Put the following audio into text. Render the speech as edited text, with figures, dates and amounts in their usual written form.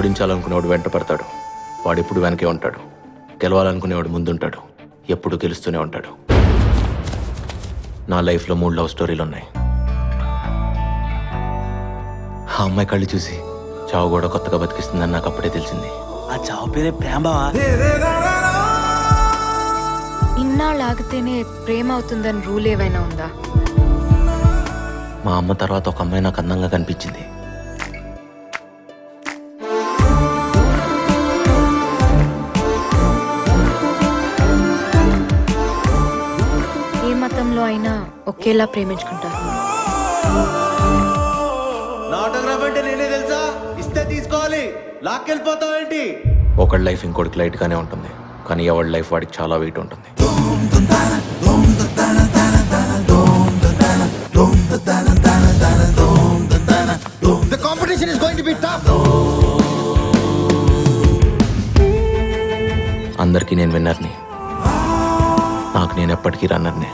ఓడించాలనుకునేవాడు వెంట పడతాడు, వాడెప్పుడు వెనకే ఉంటాడు. గెలవాలనుకునేవాడు ముందుంటాడు, ఎప్పుడు గెలుస్తూనే ఉంటాడు. నా లైఫ్లో 3 లవ్ స్టోరీలు ఉన్నాయి. ఆ అమ్మాయి కళ్ళు చూసి చావు కూడా కొత్తగా బతికిస్తుందని నాకు అప్పుడే తెలిసింది. ఆ చావు పేరే ప్రేమ బావా. ఇన్నాళ్ళు ఆగితేనే ప్రేమ అవుతుందని రూల్ ఏవైనా ఉందా? మా అమ్మ తర్వాత ఒక అమ్మాయి నాకు అందంగా కనిపించింది. ఏ మతంలో అయినా ఒకేలా ప్రేమించుకుంటారు. ఆటోగ్రాఫ్ అంటే నేనే తెలుసా, ఇస్తే తీసుకోవాలి, లాక్కెళ్ళిపోతావు ఏంటి? ఒకళ్ళ లైఫ్ ఇంకోటికి లైట్గానే ఉంటుంది, కానీ ఎవరి లైఫ్ వాడికి చాలా వెయిట్ ఉంటుంది. The competition is going to be tough. అందరికీ నేను విన్నర్ని, నాకు నేను ఎప్పటికీ రన్నర్ని.